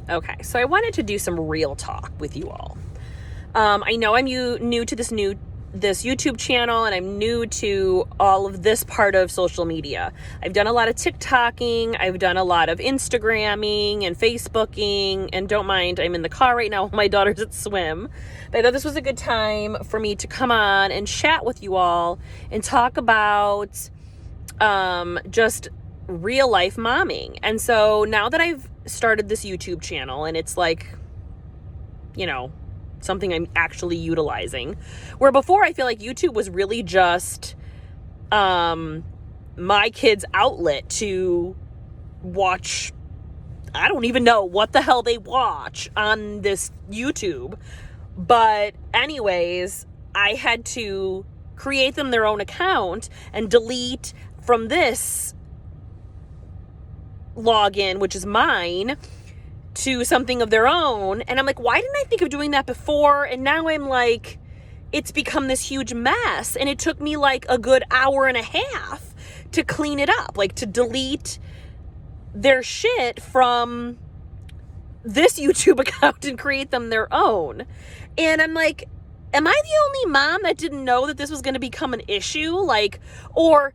Okay, so I wanted to do some real talk with you all. I know I'm new to this YouTube channel, and I'm new to all of this part of social media. I've done a lot of TikToking, I've done a lot of Instagramming and Facebooking, and don't mind, I'm in the car right now. My daughter's at swim. But I thought this was a good time for me to come on and chat with you all and talk about just real life momming. And so now that I've started this YouTube channel, and it's like, something I'm actually utilizing, where before I feel like YouTube was really just my kids' outlet to watch. I don't even know what the hell they watch on this YouTube, but anyways, I had to create them their own account and delete from this login, which is mine, to something of their own. And I'm like, why didn't I think of doing that before? And now I'm like, it's become this huge mess. And it took me like a good hour and a half to clean it up, like to delete their shit from this YouTube account and create them their own. And I'm like, am I the only mom that didn't know that this was going to become an issue? Like, or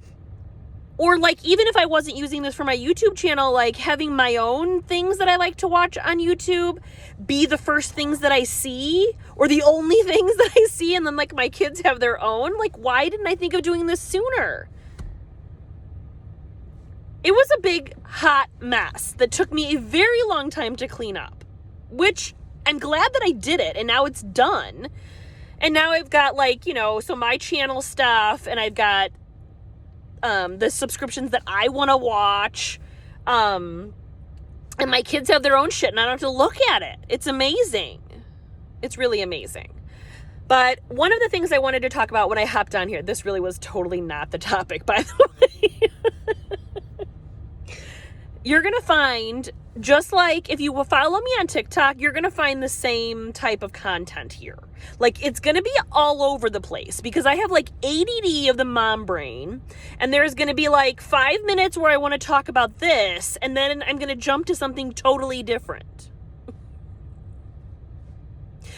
like, even if I wasn't using this for my YouTube channel, like having my own things that I like to watch on YouTube be the first things that I see, or the only things that I see, and then like my kids have their own. Like, why didn't I think of doing this sooner? It was a big, hot mess that took me a very long time to clean up, which I'm glad that I did it, and now it's done. And now I've got like, so my channel stuff, and I've got the subscriptions that I want to watch, and my kids have their own shit, and I don't have to look at it. It's amazing. It's really amazing. But one of the things I wanted to talk about when I hopped on here, this really was totally not the topic, by the way. You're going to find, just like if you follow me on TikTok, you're going to find the same type of content here. Like, it's going to be all over the place because I have like ADD of the mom brain, and there's going to be like 5 minutes where I want to talk about this, and then I'm going to jump to something totally different.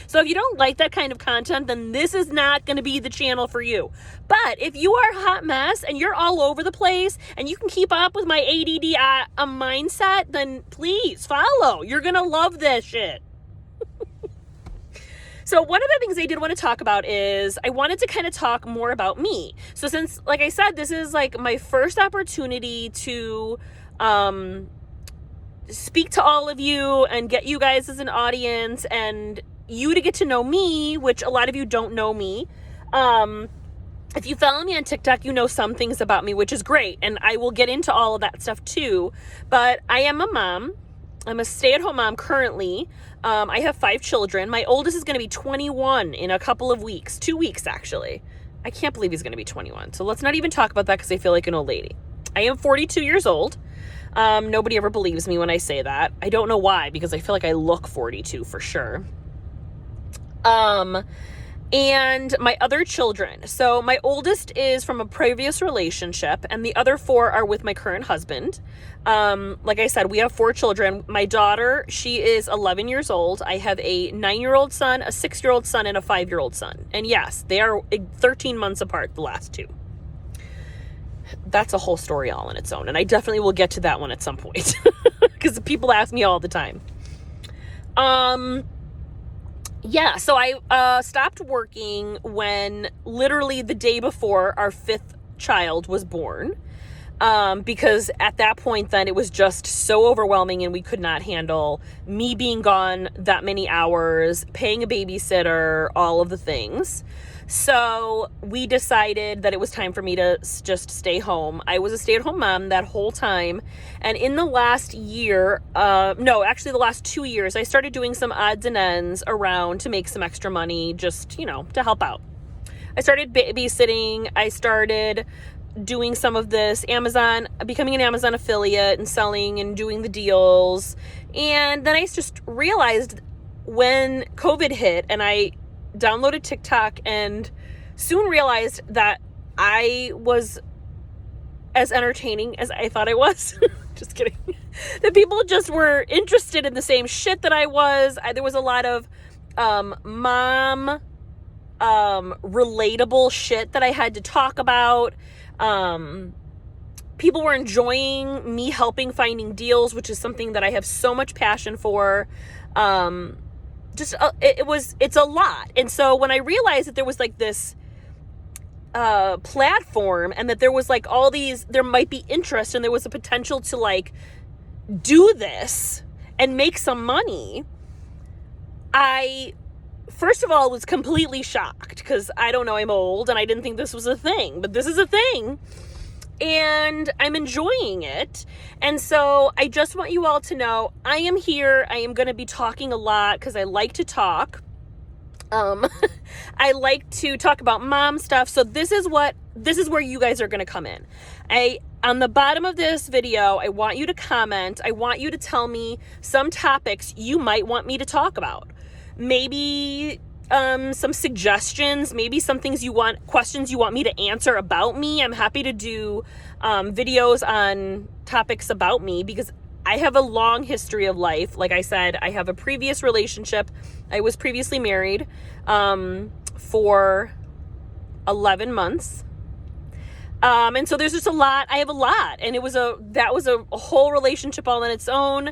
So if you don't like that kind of content, then this is not going to be the channel for you. But if you are a hot mess and you're all over the place and you can keep up with my ADD mindset, then please follow. You're going to love this shit. So one of the things I did want to talk about is I wanted to kind of talk more about me. So since, like I said, this is like my first opportunity to speak to all of you and get you guys as an audience and you to get to know me, which a lot of you don't know me. If you follow me on TikTok, you know some things about me, which is great. And I will get into all of that stuff too. But I am a mom. I'm a stay-at-home mom currently. I have 5 children. My oldest is going to be 21 in a couple of weeks. 2 weeks, actually. I can't believe he's going to be 21. So let's not even talk about that because I feel like an old lady. I am 42 years old. Nobody ever believes me when I say that. I don't know why, because I feel like I look 42 for sure. And my other children. So my oldest is from a previous relationship, and the other 4 are with my current husband. Like I said, we have 4 children. My daughter, she is 11 years old. I have a 9-year-old son, a 6-year-old son, and a 5-year-old son. And yes, they are 13 months apart, the last 2. That's a whole story all on its own, and I definitely will get to that one at some point because people ask me all the time. Yeah, so I stopped working when literally the day before our 5th child was born, because at that point then it was just so overwhelming and we could not handle me being gone that many hours, paying a babysitter, all of the things. So we decided that it was time for me to just stay home. I was a stay-at-home mom that whole time. And in the last year, the last 2 years, I started doing some odds and ends around to make some extra money, just, to help out. I started babysitting. I started doing some of this becoming an Amazon affiliate and selling and doing the deals. And then I just realized when COVID hit and I downloaded TikTok and soon realized that I was as entertaining as I thought I was. Just kidding. that people just were interested in the same shit that I was. There was a lot of mom relatable shit that I had to talk about. People were enjoying me helping finding deals, which is something that I have so much passion for. It's a lot. And so when I realized that there was like this platform, and that there was like all these, there might be interest, and there was a potential to like do this and make some money, I first of all was completely shocked, because I don't know, I'm old and I didn't think this was a thing, but this is a thing. And I'm enjoying it. And so I just want you all to know I am here. I am going to be talking a lot because I like to talk. I like to talk about mom stuff. So this is where you guys are going to come in. On the bottom of this video, I want you to comment. I want you to tell me some topics you might want me to talk about. Maybe some suggestions, maybe some things questions you want me to answer about me. I'm happy to do videos on topics about me, because I have a long history of life. Like I said, I have a previous relationship. I was previously married for 11 months. And so there's just a lot. I have a lot. And that was a whole relationship all on its own.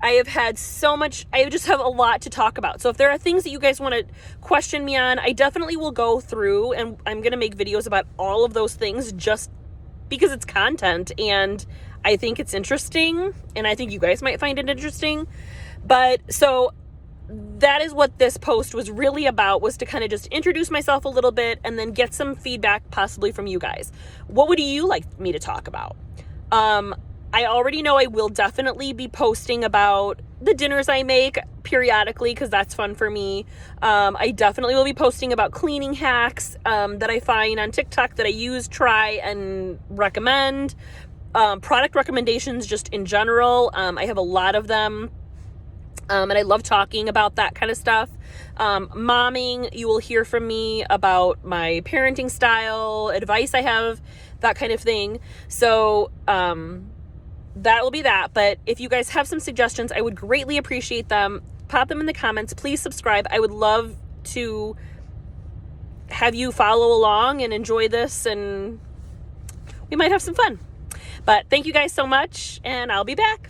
I have had so much, I just have a lot to talk about. So if there are things that you guys want to question me on, I definitely will go through, and I'm going to make videos about all of those things just because it's content and I think it's interesting, and I think you guys might find it interesting. But so that is what this post was really about, was to kind of just introduce myself a little bit and then get some feedback possibly from you guys. What would you like me to talk about? I already know I will definitely be posting about the dinners I make periodically, because that's fun for me. I definitely will be posting about cleaning hacks that I find on TikTok that I use, try, and recommend. Product recommendations just in general. I have a lot of them. And I love talking about that kind of stuff. Momming, you will hear from me about my parenting style, advice I have, that kind of thing. So, that will be that. But if you guys have some suggestions, I would greatly appreciate them. Pop them in the comments. Please subscribe. I would love to have you follow along and enjoy this, and we might have some fun. But thank you guys so much, and I'll be back.